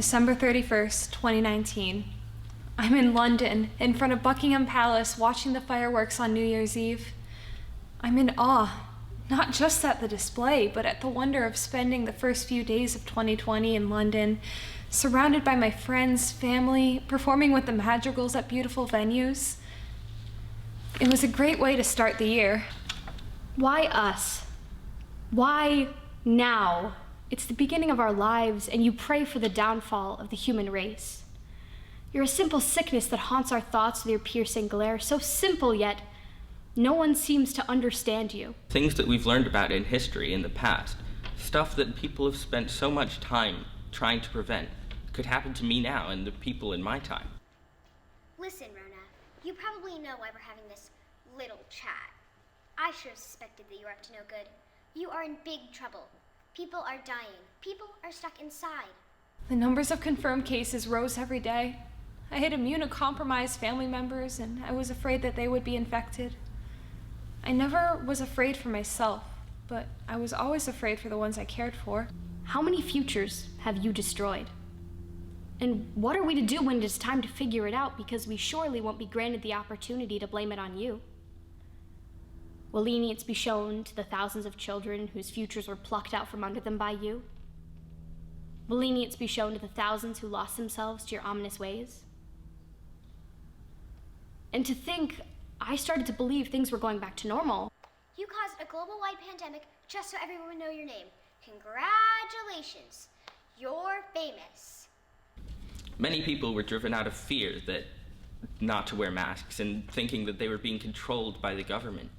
December 31st, 2019. I'm in London, in front of Buckingham Palace, watching the fireworks on New Year's Eve. I'm in awe, not just at the display, but at the wonder of spending the first few days of 2020 in London, surrounded by my friends, family, performing with the madrigals at beautiful venues. It was a great way to start the year. Why us? Why now? It's the beginning of our lives, and you pray for the downfall of the human race. You're a simple sickness that haunts our thoughts with your piercing glare, so simple yet no one seems to understand you. Things that we've learned about in history in the past, stuff that people have spent so much time trying to prevent, could happen to me now and the people in my time. Listen, Rona, you probably know why we're having this little chat. I should have suspected that you were up to no good. You are in big trouble. People are dying. People are stuck inside. The numbers of confirmed cases rose every day. I had immunocompromised family members, and I was afraid that they would be infected. I never was afraid for myself, but I was always afraid for the ones I cared for. How many futures have you destroyed? And what are we to do when it is time to figure it out, because we surely won't be granted the opportunity to blame it on you? Will lenience be shown to the thousands of children whose futures were plucked out from under them by you? Will lenience be shown to the thousands who lost themselves to your ominous ways? And to think, I started to believe things were going back to normal. You caused a global-wide pandemic just so everyone would know your name. Congratulations. You're famous. Many people were driven out of fear that not to wear masks and thinking that they were being controlled by the government.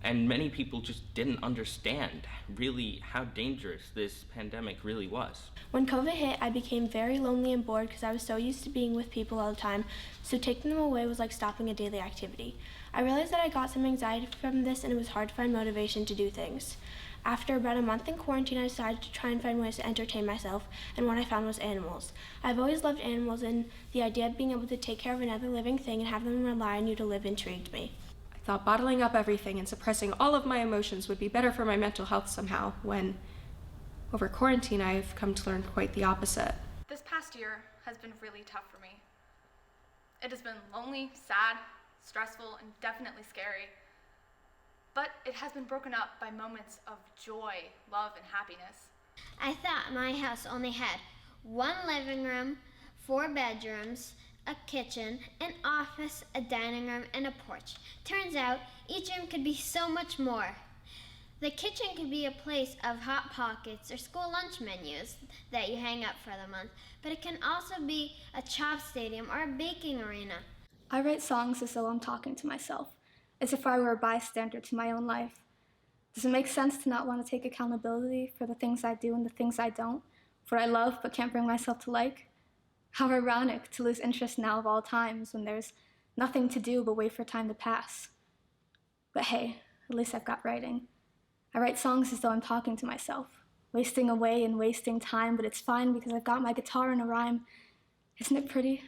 And many people just didn't understand really how dangerous this pandemic really was. When COVID hit, I became very lonely and bored because I was so used to being with people all the time, so taking them away was like stopping a daily activity. I realized that I got some anxiety from this and it was hard to find motivation to do things. After about a month in quarantine, I decided to try and find ways to entertain myself, and what I found was animals. I've always loved animals, and the idea of being able to take care of another living thing and have them rely on you to live intrigued me. I thought bottling up everything and suppressing all of my emotions would be better for my mental health somehow, when, over quarantine, I've come to learn quite the opposite. This past year has been really tough for me. It has been lonely, sad, stressful, and definitely scary. But it has been broken up by moments of joy, love, and happiness. I thought my house only had one living room, 4 bedrooms, a kitchen, an office, a dining room, and a porch. Turns out, each room could be so much more. The kitchen could be a place of Hot Pockets or school lunch menus that you hang up for the month, but it can also be a chop stadium or a baking arena. I write songs as though I'm talking to myself, as if I were a bystander to my own life. Does it make sense to not want to take accountability for the things I do and the things I don't, for what I love but can't bring myself to like? How ironic to lose interest now of all times when there's nothing to do but wait for time to pass. But hey, at least I've got writing. I write songs as though I'm talking to myself, wasting away and wasting time, but it's fine because I've got my guitar and a rhyme. Isn't it pretty?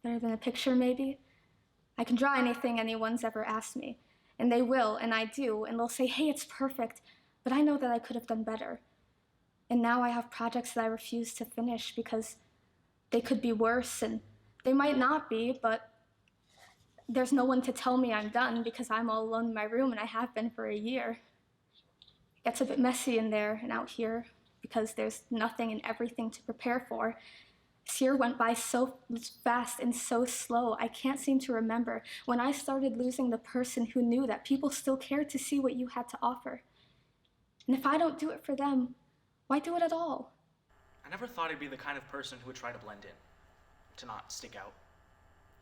Better than a picture, maybe? I can draw anything anyone's ever asked me, and they will, and I do, and they'll say, hey, it's perfect, but I know that I could have done better. And now I have projects that I refuse to finish because they could be worse, and they might not be, but there's no one to tell me I'm done because I'm all alone in my room, and I have been for a year. It gets a bit messy in there and out here because there's nothing and everything to prepare for. This year went by so fast and so slow, I can't seem to remember when I started losing the person who knew that people still cared to see what you had to offer. And if I don't do it for them, why do it at all? I never thought I'd be the kind of person who would try to blend in, to not stick out.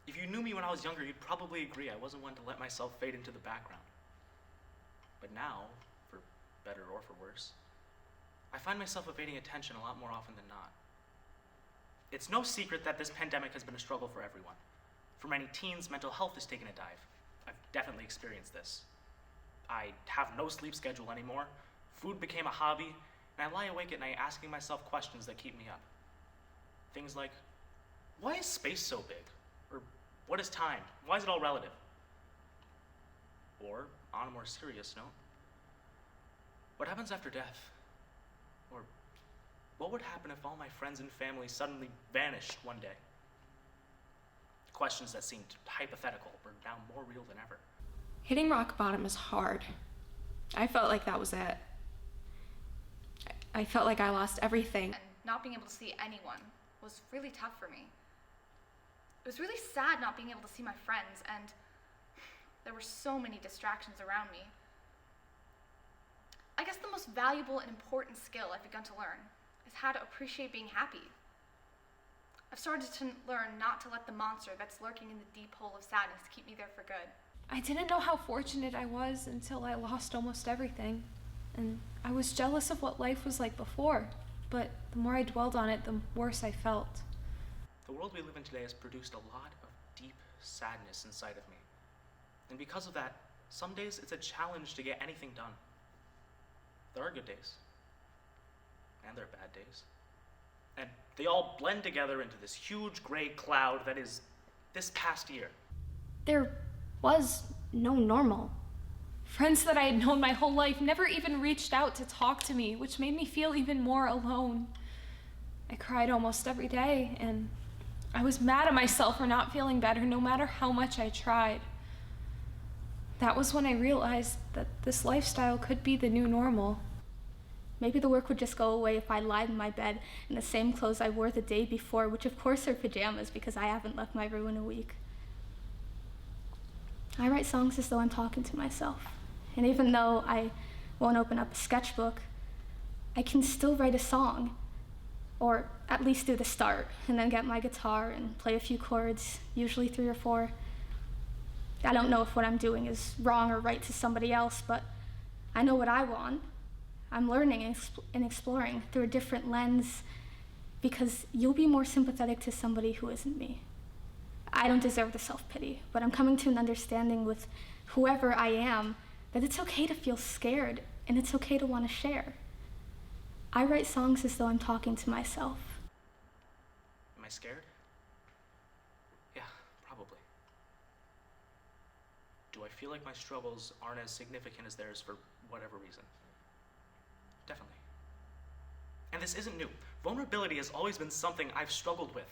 If you knew me when I was younger, you'd probably agree I wasn't one to let myself fade into the background. But now, for better or for worse, I find myself evading attention a lot more often than not. It's no secret that this pandemic has been a struggle for everyone. For many teens, mental health has taken a dive. I've definitely experienced this. I have no sleep schedule anymore, food became a hobby, and I lie awake at night asking myself questions that keep me up. Things like, why is space so big? Or what is time? Why is it all relative? Or, on a more serious note, what happens after death? Or What would happen if all my friends and family suddenly vanished one day? Questions that seemed hypothetical were now more real than ever. Hitting rock bottom is hard. I felt like that was it. I felt like I lost everything. And not being able to see anyone was really tough for me. It was really sad not being able to see my friends, and there were so many distractions around me. I guess the most valuable and important skill I've begun to learn is how to appreciate being happy. I've started to learn not to let the monster that's lurking in the deep hole of sadness keep me there for good. I didn't know how fortunate I was until I lost almost everything. And I was jealous of what life was like before, but the more I dwelled on it, the worse I felt. The world we live in today has produced a lot of deep sadness inside of me. And because of that, some days it's a challenge to get anything done. There are good days, and there are bad days. And they all blend together into this huge gray cloud that is this past year. There was no normal. Friends that I had known my whole life never even reached out to talk to me, which made me feel even more alone. I cried almost every day, and I was mad at myself for not feeling better no matter how much I tried. That was when I realized that this lifestyle could be the new normal. Maybe the work would just go away if I lied in my bed in the same clothes I wore the day before, which of course are pajamas because I haven't left my room in a week. I write songs as though I'm talking to myself. And even though I won't open up a sketchbook, I can still write a song. Or at least do the start, and then get my guitar and play a few chords, usually 3 or 4. I don't know if what I'm doing is wrong or right to somebody else, but I know what I want. I'm learning and exploring through a different lens because you'll be more sympathetic to somebody who isn't me. I don't deserve the self-pity, but I'm coming to an understanding with whoever I am that it's okay to feel scared and it's okay to want to share. I write songs as though I'm talking to myself. Am I scared? Yeah, probably. Do I feel like my struggles aren't as significant as theirs for whatever reason? Definitely. And this isn't new. Vulnerability has always been something I've struggled with.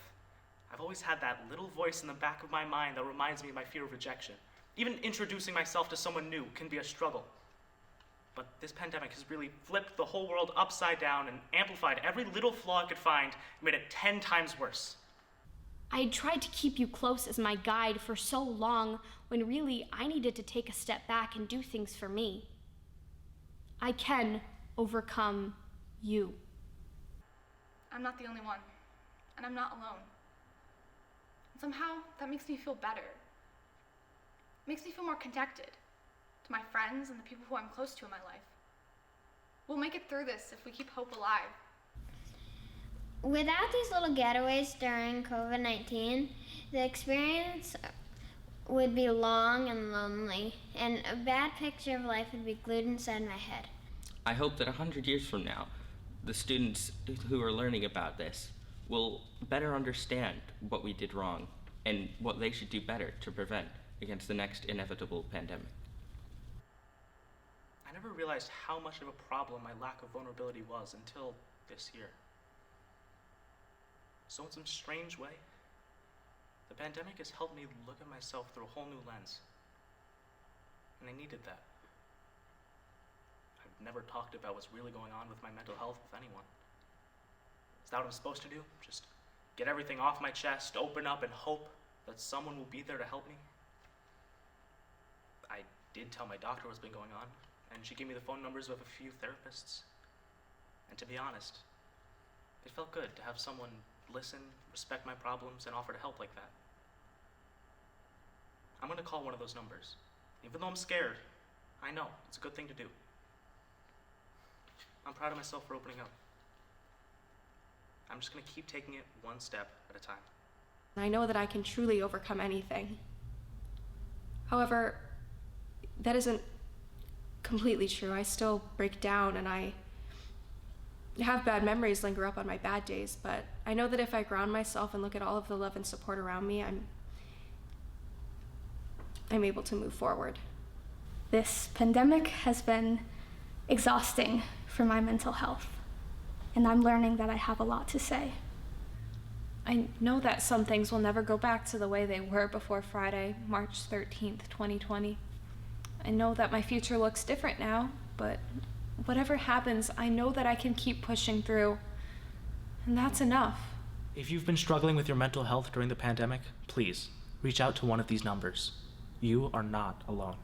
I've always had that little voice in the back of my mind that reminds me of my fear of rejection. Even introducing myself to someone new can be a struggle. But this pandemic has really flipped the whole world upside down and amplified every little flaw I could find and made it 10 times worse. I had tried to keep you close as my guide for so long when really I needed to take a step back and do things for me. I can overcome you. I'm not the only one, and I'm not alone. And somehow, that makes me feel better. It makes me feel more connected to my friends and the people who I'm close to in my life. We'll make it through this if we keep hope alive. Without these little getaways during COVID-19, the experience would be long and lonely, and a bad picture of life would be glued inside my head. I hope that 100 years from now, the students who are learning about this will better understand what we did wrong and what they should do better to prevent against the next inevitable pandemic. I never realized how much of a problem my lack of vulnerability was until this year. So in some strange way, the pandemic has helped me look at myself through a whole new lens. And I needed that. I've never talked about what's really going on with my mental health with anyone. Is that what I'm supposed to do? Just get everything off my chest, open up, and hope that someone will be there to help me? I did tell my doctor what's been going on, and she gave me the phone numbers of a few therapists. And to be honest, it felt good to have someone listen, respect my problems, and offer to help like that. I'm gonna call one of those numbers. Even though I'm scared, I know it's a good thing to do. I'm proud of myself for opening up. I'm just gonna keep taking it one step at a time. I know that I can truly overcome anything. However, that isn't completely true. I still break down and I have bad memories linger up on my bad days, but I know that if I ground myself and look at all of the love and support around me, I'm able to move forward. This pandemic has been exhausting for my mental health. and I'm learning that I have a lot to say. I know that some things will never go back to the way they were before Friday, March 13th, 2020. I know that my future looks different now, but whatever happens, I know that I can keep pushing through. And that's enough. If you've been struggling with your mental health during the pandemic, please reach out to one of these numbers. You are not alone.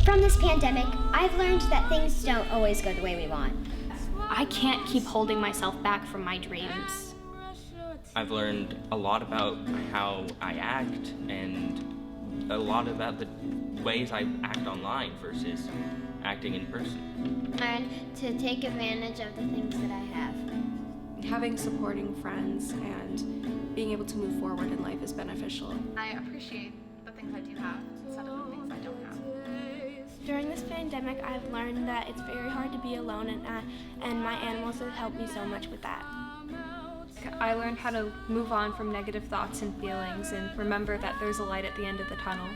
From this pandemic, I've learned that things don't always go the way we want. I can't keep holding myself back from my dreams. I've learned a lot about how I act and a lot about the ways I act online versus acting in person. Learned to take advantage of the things that I have. Having supporting friends and being able to move forward in life is beneficial. I appreciate the things I do have instead of the things I don't have. During this pandemic, I've learned that it's very hard to be alone, and my animals have helped me so much with that. I learned how to move on from negative thoughts and feelings and remember that there's a light at the end of the tunnel.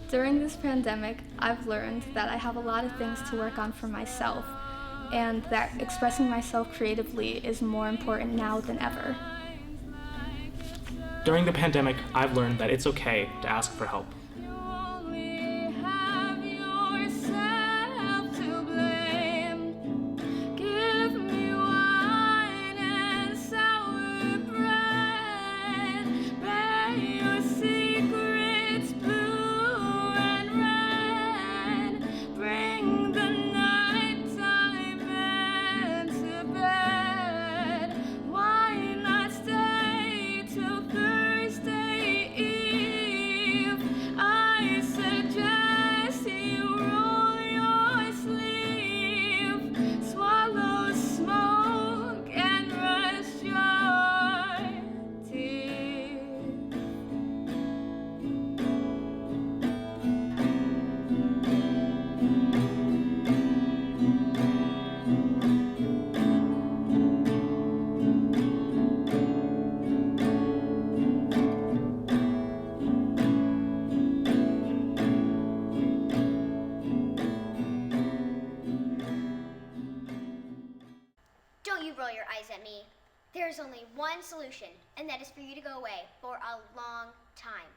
During this pandemic, I've learned that I have a lot of things to work on for myself, and that expressing myself creatively is more important now than ever. During the pandemic, I've learned that it's okay to ask for help. Don't you roll your eyes at me. There's only one solution, and that is for you to go away for a long time.